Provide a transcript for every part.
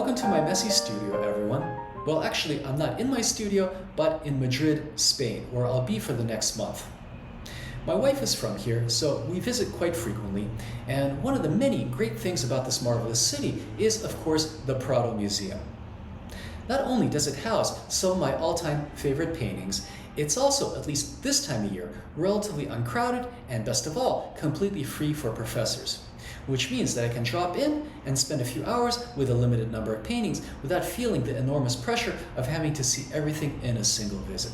Welcome to my messy studio, everyone. Well, actually, I'm not in my studio, but in Madrid, Spain, where I'll be for the next month. My wife is from here, so we visit quite frequently, and one of the many great things about this marvelous city is, of course, the Prado Museum. Not only does it house some of my all-time favorite paintings, it's also, at least this time of year, relatively uncrowded and, best of all, completely free for professors. Which means that I can drop in and spend a few hours with a limited number of paintings without feeling the enormous pressure of having to see everything in a single visit.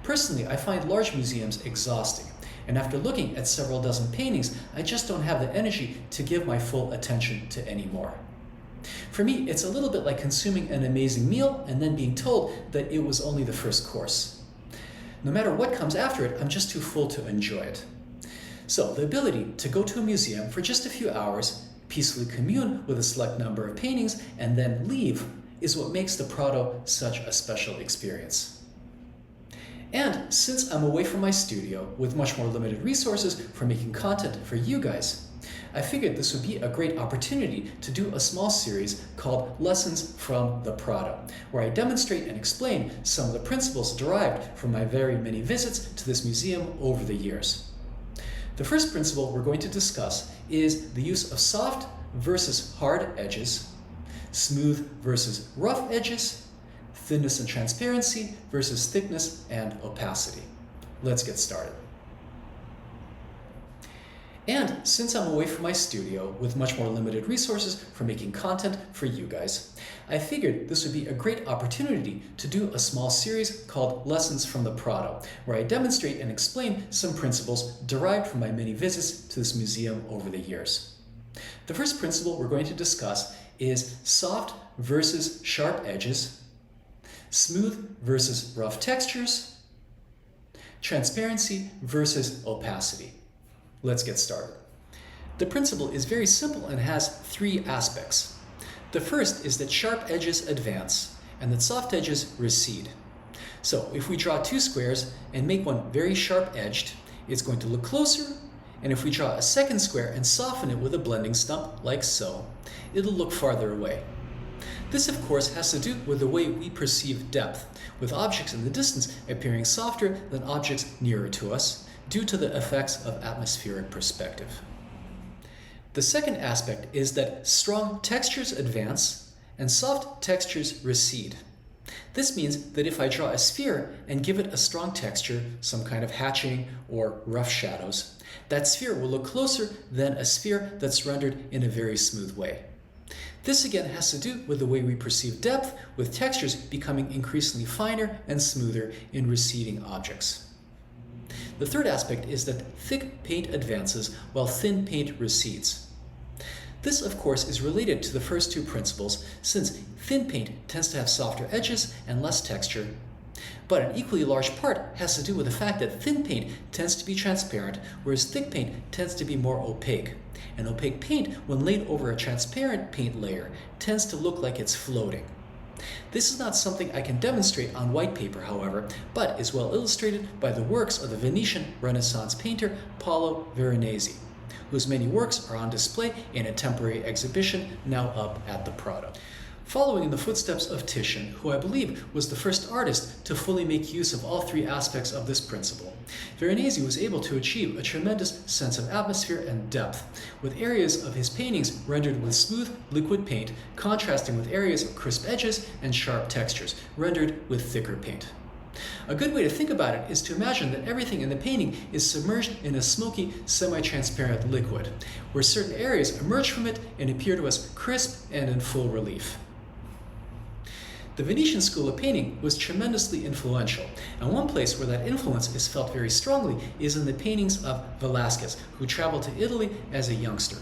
Personally, I find large museums exhausting, and after looking at several dozen paintings, I just don't have the energy to give my full attention to any more. For me, it's a little bit like consuming an amazing meal and then being told that it was only the first course. No matter what comes after it, I'm just too full to enjoy it. So the ability to go to a museum for just a few hours, peacefully commune with a select number of paintings, and then leave is what makes the Prado such a special experience. And since I'm away from my studio with much more limited resources for making content for you guys, I figured this would be a great opportunity to do a small series called Lessons from the Prado, where I demonstrate and explain some of the principles derived from my very many visits to this museum over the years. The first principle we're going to discuss is the use of soft versus hard edges, smooth versus rough edges, thinness and transparency versus thickness and opacity. Let's get started. And since I'm away from my studio with much more limited resources for making content for you guys, I figured this would be a great opportunity to do a small series called Lessons from the Prado, where I demonstrate and explain some principles derived from my many visits to this museum over the years. The first principle we're going to discuss is soft versus sharp edges, smooth versus rough textures, transparency versus opacity. Let's get started. The principle is very simple and has three aspects. The first is that sharp edges advance and that soft edges recede. So if we draw two squares and make one very sharp-edged, it's going to look closer, and if we draw a second square and soften it with a blending stump, like so, it'll look farther away. This, of course, has to do with the way we perceive depth, with objects in the distance appearing softer than objects nearer to us, due to the effects of atmospheric perspective. The second aspect is that strong textures advance and soft textures recede. This means that if I draw a sphere and give it a strong texture, some kind of hatching or rough shadows, that sphere will look closer than a sphere that's rendered in a very smooth way. This again has to do with the way we perceive depth, with textures becoming increasingly finer and smoother in receding objects. The third aspect is that thick paint advances while thin paint recedes. This, of course, is related to the first two principles, since thin paint tends to have softer edges and less texture. But an equally large part has to do with the fact that thin paint tends to be transparent, whereas thick paint tends to be more opaque. And opaque paint, when laid over a transparent paint layer, tends to look like it's floating. This is not something I can demonstrate on white paper, however, but is well illustrated by the works of the Venetian Renaissance painter Paolo Veronese, whose many works are on display in a temporary exhibition now up at the Prado. Following in the footsteps of Titian, who I believe was the first artist to fully make use of all three aspects of this principle, Veronese was able to achieve a tremendous sense of atmosphere and depth, with areas of his paintings rendered with smooth liquid paint, contrasting with areas of crisp edges and sharp textures, rendered with thicker paint. A good way to think about it is to imagine that everything in the painting is submerged in a smoky, semi-transparent liquid, where certain areas emerge from it and appear to us crisp and in full relief. The Venetian school of painting was tremendously influential, and one place where that influence is felt very strongly is in the paintings of Velázquez, who traveled to Italy as a youngster.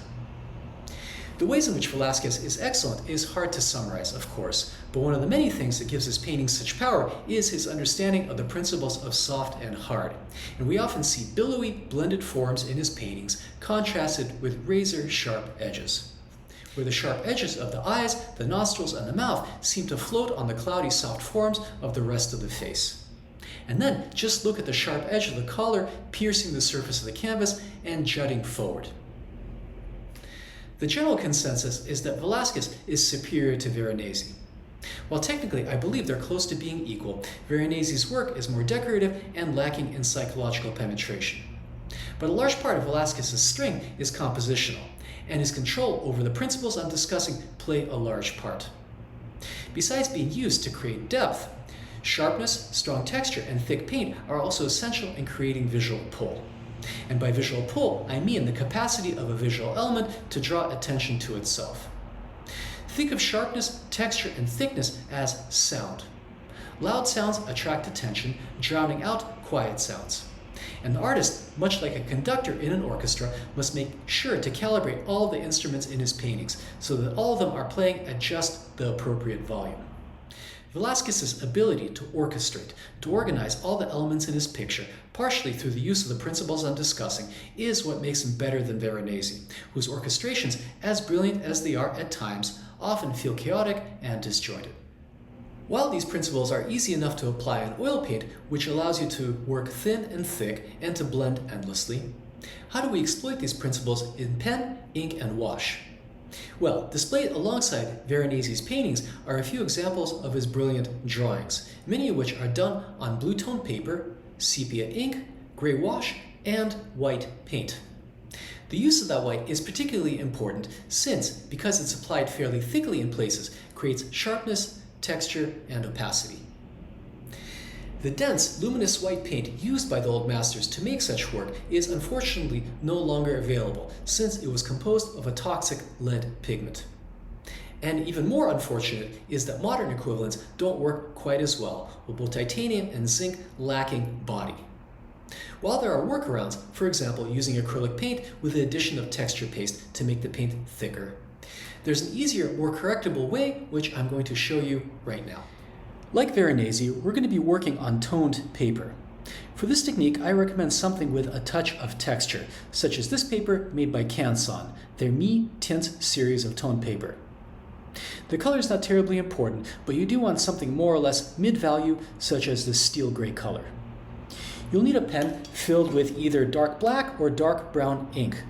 The ways in which Velázquez is excellent is hard to summarize, of course, but one of the many things that gives his paintings such power is his understanding of the principles of soft and hard. And we often see billowy, blended forms in his paintings, contrasted with razor-sharp edges, where the sharp edges of the eyes, the nostrils, and the mouth seem to float on the cloudy, soft forms of the rest of the face. And then just look at the sharp edge of the collar piercing the surface of the canvas and jutting forward. The general consensus is that Velázquez is superior to Veronese. While technically I believe they're close to being equal, Veronese's work is more decorative and lacking in psychological penetration. But a large part of Velázquez's strength is compositional, and his control over the principles I'm discussing play a large part. Besides being used to create depth, sharpness, strong texture, and thick paint are also essential in creating visual pull. And by visual pull, I mean the capacity of a visual element to draw attention to itself. Think of sharpness, texture, and thickness as sound. Loud sounds attract attention, drowning out quiet sounds. And the artist, much like a conductor in an orchestra, must make sure to calibrate all the instruments in his paintings so that all of them are playing at just the appropriate volume. Velázquez's ability to orchestrate, to organize all the elements in his picture, partially through the use of the principles I'm discussing, is what makes him better than Veronese, whose orchestrations, as brilliant as they are at times, often feel chaotic and disjointed. While these principles are easy enough to apply in oil paint, which allows you to work thin and thick and to blend endlessly, how do we exploit these principles in pen, ink, and wash? Well, displayed alongside Veronese's paintings are a few examples of his brilliant drawings, many of which are done on blue tone paper, sepia ink, gray wash, and white paint. The use of that white is particularly important since, because it's applied fairly thickly in places, creates sharpness, texture, and opacity. The dense, luminous white paint used by the old masters to make such work is unfortunately no longer available, since it was composed of a toxic lead pigment. And even more unfortunate is that modern equivalents don't work quite as well, with both titanium and zinc lacking body. While there are workarounds, for example using acrylic paint with the addition of texture paste to make the paint thicker, there's an easier, more correctable way, which I'm going to show you right now. Like Veronese, we're going to be working on toned paper. For this technique, I recommend something with a touch of texture, such as this paper made by Canson, their Mi-tientes series of toned paper. The color is not terribly important, but you do want something more or less mid-value, such as this steel gray color. You'll need a pen filled with either dark black or dark brown ink.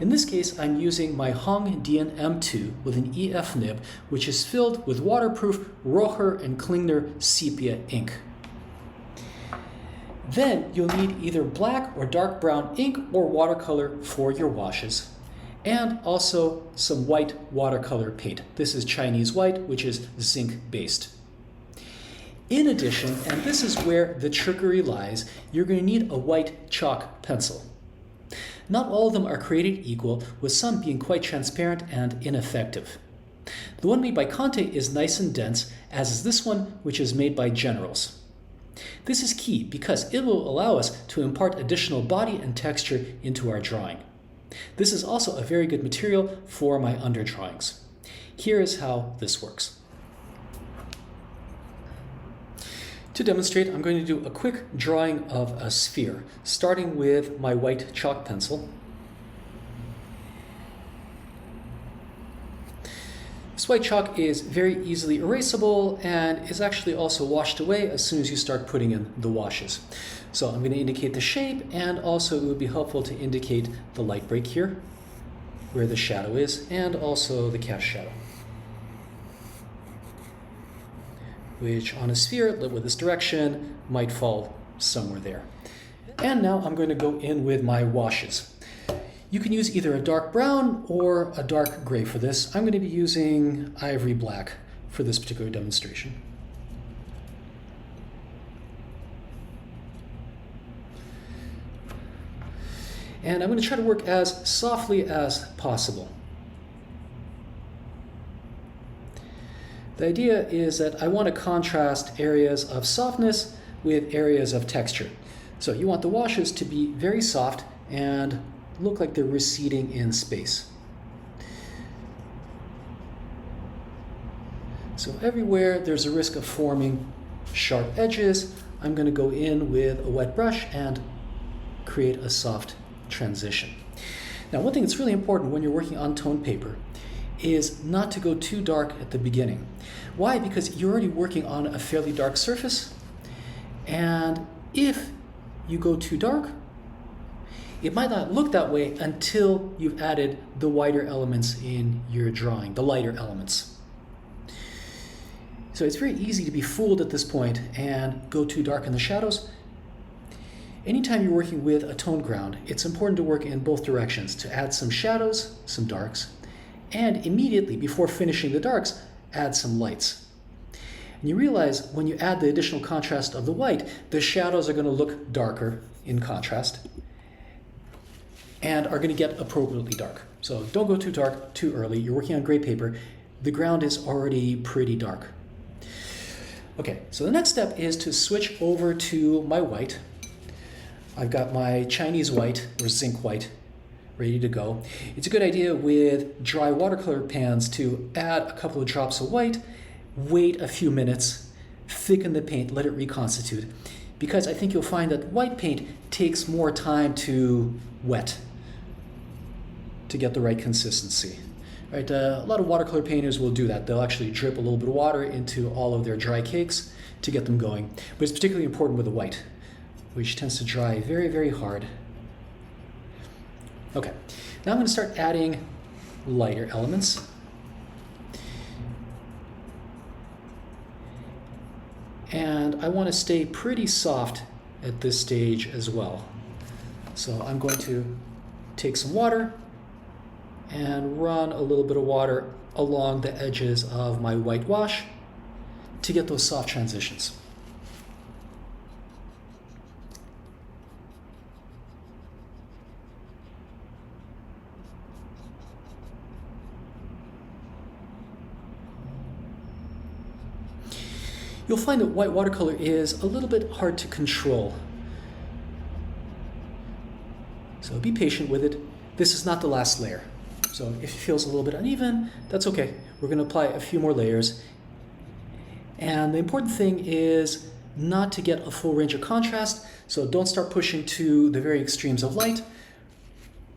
In this case, I'm using my Hongdian M2 with an EF nib, which is filled with waterproof Rohrer Klingner sepia ink. Then you'll need either black or dark brown ink or watercolor for your washes, and also some white watercolor paint. This is Chinese white, which is zinc based. In addition, and this is where the trickery lies, you're going to need a white chalk pencil. Not all of them are created equal, with some being quite transparent and ineffective. The one made by Conte is nice and dense, as is this one, which is made by Generals. This is key because it will allow us to impart additional body and texture into our drawing. This is also a very good material for my underdrawings. Here is how this works. To demonstrate, I'm going to do a quick drawing of a sphere, starting with my white chalk pencil. This white chalk is very easily erasable and is actually also washed away as soon as you start putting in the washes. So I'm going to indicate the shape, and also it would be helpful to indicate the light break here, where the shadow is, and also the cast shadow, which on a sphere lit with this direction might fall somewhere there. And now I'm going to go in with my washes. You can use either a dark brown or a dark gray for this. I'm going to be using ivory black for this particular demonstration. And I'm going to try to work as softly as possible. The idea is that I want to contrast areas of softness with areas of texture. So you want the washes to be very soft and look like they're receding in space. So everywhere there's a risk of forming sharp edges, I'm going to go in with a wet brush and create a soft transition. Now, one thing that's really important when you're working on toned paper is not to go too dark at the beginning. Why? Because you're already working on a fairly dark surface, and if you go too dark, It might not look that way until you've added the whiter elements in your drawing, the lighter elements. So it's very easy to be fooled at this point and go too dark in the shadows. Anytime you're working with a tone ground, it's important to work in both directions, to add some shadows, some darks, and immediately before finishing the darks, add some lights. And you realize when you add the additional contrast of the white, the shadows are going to look darker in contrast and are going to get appropriately dark. So don't go too dark too early. You're working on gray paper. The ground is already pretty dark. Okay, so the next step is to switch over to my white. I've got my Chinese white, or zinc white, ready to go. It's a good idea with dry watercolor pans to add a couple of drops of white, wait a few minutes, thicken the paint, let it reconstitute. Because I think you'll find that white paint takes more time to wet to get the right consistency. Right, a lot of watercolor painters will do that. They'll actually drip a little bit of water into all of their dry cakes to get them going. But it's particularly important with the white, which tends to dry very, very hard. Okay, now I'm going to start adding lighter elements. And I want to stay pretty soft at this stage as well. So I'm going to take some water and run a little bit of water along the edges of my white wash to get those soft transitions. You'll find that white watercolor is a little bit hard to control. So be patient with it. This is not the last layer. So if it feels a little bit uneven, that's okay. We're going to apply a few more layers. And the important thing is not to get a full range of contrast, so don't start pushing to the very extremes of light.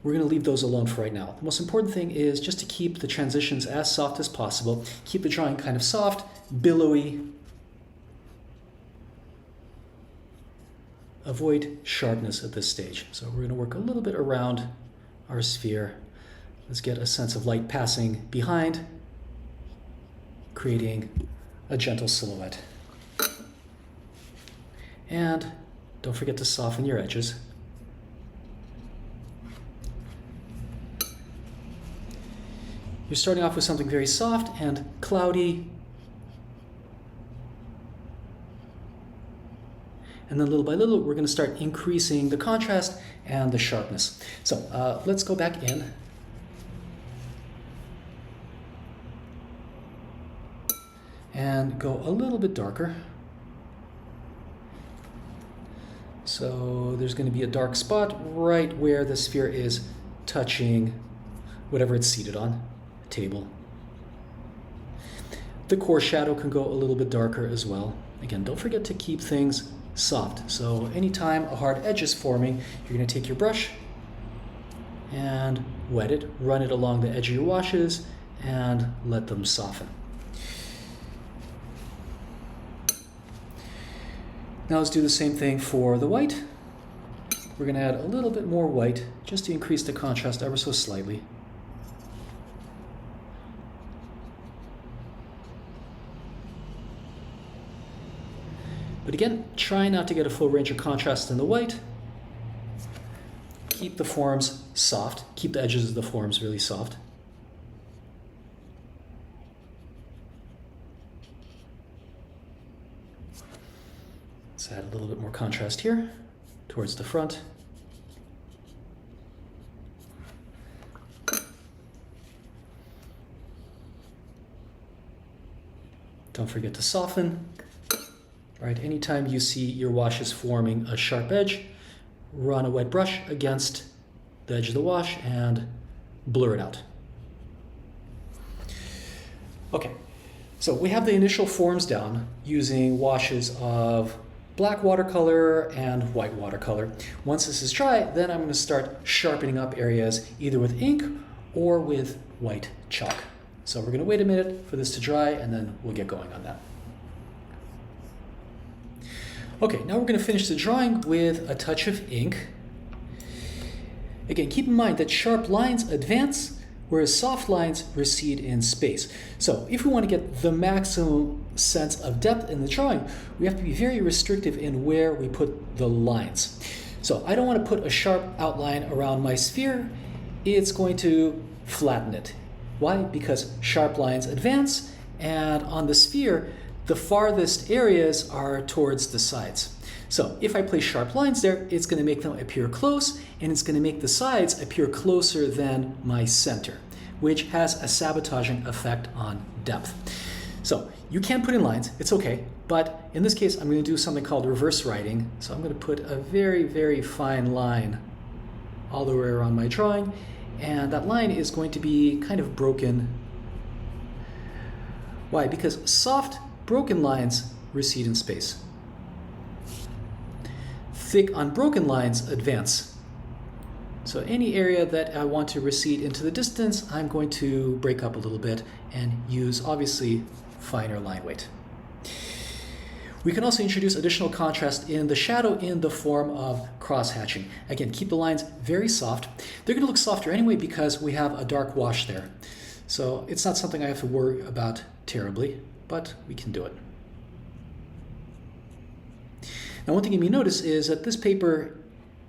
We're going to leave those alone for right now. The most important thing is just to keep the transitions as soft as possible. Keep the drawing kind of soft, billowy. Avoid sharpness at this stage. So we're going to work a little bit around our sphere. Let's get a sense of light passing behind, creating a gentle silhouette. And don't forget to soften your edges. You're starting off with something very soft and cloudy. And then little by little, we're going to start increasing the contrast and the sharpness. So let's go back in. And go a little bit darker. So there's going to be a dark spot right where the sphere is touching whatever it's seated on, a table. The core shadow can go a little bit darker as well. Again, don't forget to keep things soft. So anytime a hard edge is forming, you're going to take your brush and wet it, run it along the edge of your washes, and let them soften. Now let's do the same thing for the white. We're going to add a little bit more white just to increase the contrast ever so slightly. But again, try not to get a full range of contrast in the white. Keep the forms soft. Keep the edges of the forms really soft. Let's add a little bit more contrast here towards the front. Don't forget to soften. Right, anytime you see your washes forming a sharp edge, run a wet brush against the edge of the wash and blur it out. Okay, so we have the initial forms down using washes of black watercolor and white watercolor. Once this is dry, then I'm going to start sharpening up areas either with ink or with white chalk. So we're going to wait a minute for this to dry and then we'll get going on that. Okay, now we're going to finish the drawing with a touch of ink. Again, keep in mind that sharp lines advance, whereas soft lines recede in space. So if we want to get the maximum sense of depth in the drawing, we have to be very restrictive in where we put the lines. So I don't want to put a sharp outline around my sphere. It's going to flatten it. Why? Because sharp lines advance, and on the sphere, the farthest areas are towards the sides. So if I place sharp lines there, it's going to make them appear close, and it's going to make the sides appear closer than my center, which has a sabotaging effect on depth. So you can put in lines, it's okay, but in this case I'm going to do something called reverse writing. So I'm going to put a very, very fine line all the way around my drawing, and that line is going to be kind of broken. Why? Because soft, broken lines recede in space. Thick, unbroken lines advance. So any area that I want to recede into the distance, I'm going to break up a little bit and use, obviously, finer line weight. We can also introduce additional contrast in the shadow in the form of cross-hatching. Again, keep the lines very soft. They're going to look softer anyway because we have a dark wash there. So it's not something I have to worry about terribly, but we can do it. Now, one thing you may notice is that this paper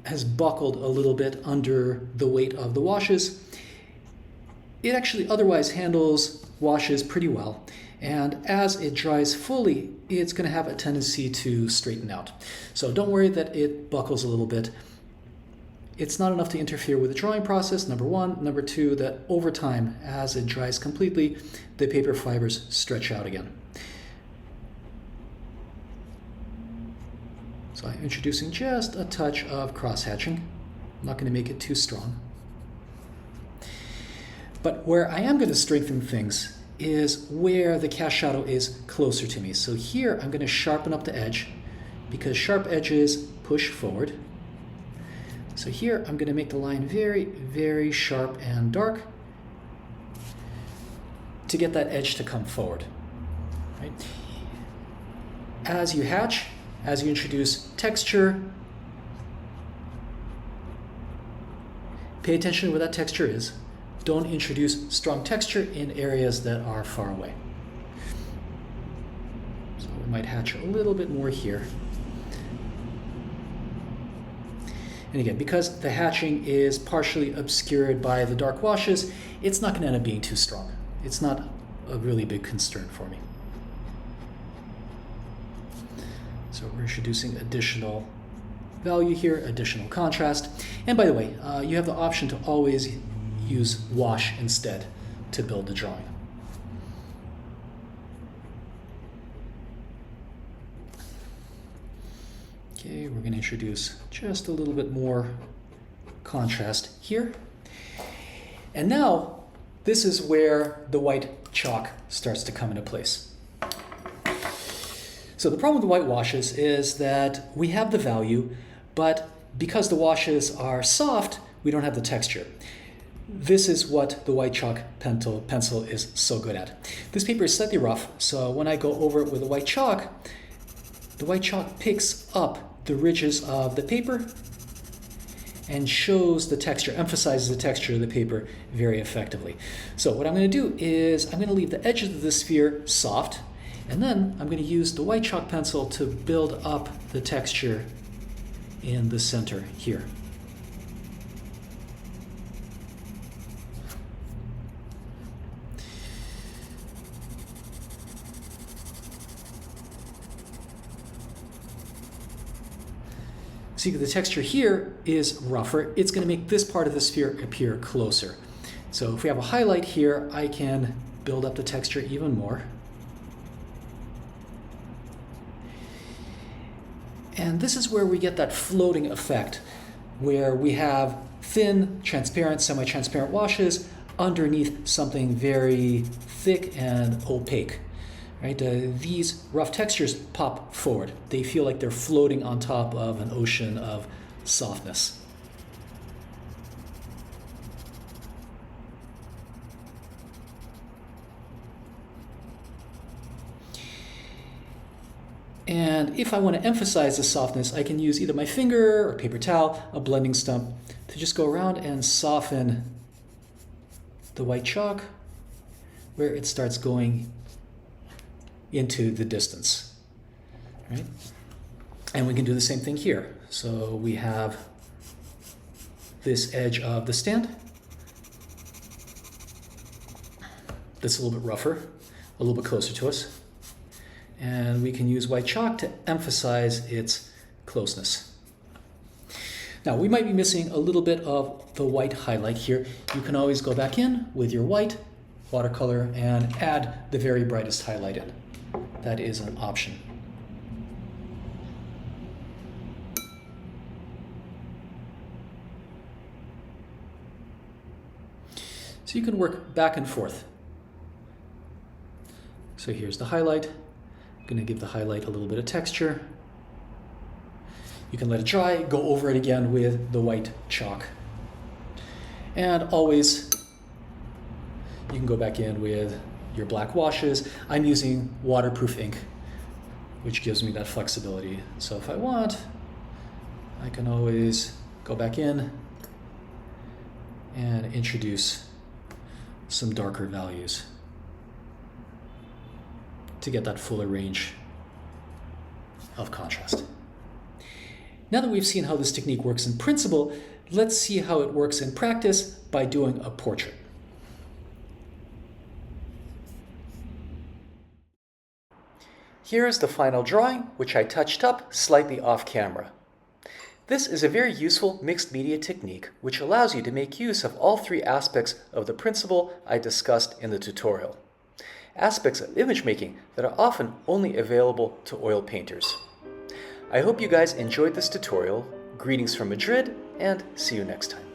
has buckled a little bit under the weight of the washes. It actually otherwise handles washes pretty well, and as it dries fully, it's going to have a tendency to straighten out. So don't worry that it buckles a little bit. It's not enough to interfere with the drawing process, number one. Number two, that over time, as it dries completely, the paper fibers stretch out again. So I'm introducing just a touch of cross-hatching. I'm not going to make it too strong. But where I am going to strengthen things is where the cast shadow is closer to me. So here I'm going to sharpen up the edge because sharp edges push forward. So here I'm going to make the line very, very sharp and dark to get that edge to come forward. Right? As you hatch, as you introduce texture, pay attention to where that texture is. Don't introduce strong texture in areas that are far away. So we might hatch a little bit more here. And again, because the hatching is partially obscured by the dark washes, it's not going to end up being too strong. It's not a really big concern for me. So we're introducing additional value here, additional contrast. And by the way, you have the option to always use wash instead to build the drawing. Okay, we're going to introduce just a little bit more contrast here. And now, this is where the white chalk starts to come into place. So the problem with the white washes is that we have the value, but because the washes are soft, we don't have the texture. This is what the white chalk pencil is so good at. This paper is slightly rough, so when I go over it with the white chalk picks up the ridges of the paper and shows the texture, emphasizes the texture of the paper very effectively. So what I'm going to do is I'm going to leave the edges of the sphere soft, and then I'm going to use the white chalk pencil to build up the texture in the center here. See, the texture here is rougher. It's going to make this part of the sphere appear closer. So if we have a highlight here, I can build up the texture even more. And this is where we get that floating effect, where we have thin, transparent, semi-transparent washes underneath something very thick and opaque. Right? These rough textures pop forward. They feel like they're floating on top of an ocean of softness. And if I want to emphasize the softness, I can use either my finger or paper towel, a blending stump, to just go around and soften the white chalk where it starts going into the distance, right? And we can do the same thing here. So we have this edge of the stand that's a little bit rougher, a little bit closer to us. And we can use white chalk to emphasize its closeness. Now, we might be missing a little bit of the white highlight here. You can always go back in with your white watercolor and add the very brightest highlight in. That is an option. So you can work back and forth. So here's the highlight. I'm going to give the highlight a little bit of texture. You can let it dry, go over it again with the white chalk. And always, you can go back in with your black washes. I'm using waterproof ink, which gives me that flexibility. So if I want, I can always go back in and introduce some darker values to get that fuller range of contrast. Now that we've seen how this technique works in principle, let's see how it works in practice by doing a portrait. Here is the final drawing, which I touched up slightly off camera. This is a very useful mixed media technique which allows you to make use of all three aspects of the principle I discussed in the tutorial. Aspects of image making that are often only available to oil painters. I hope you guys enjoyed this tutorial. Greetings from Madrid, and see you next time.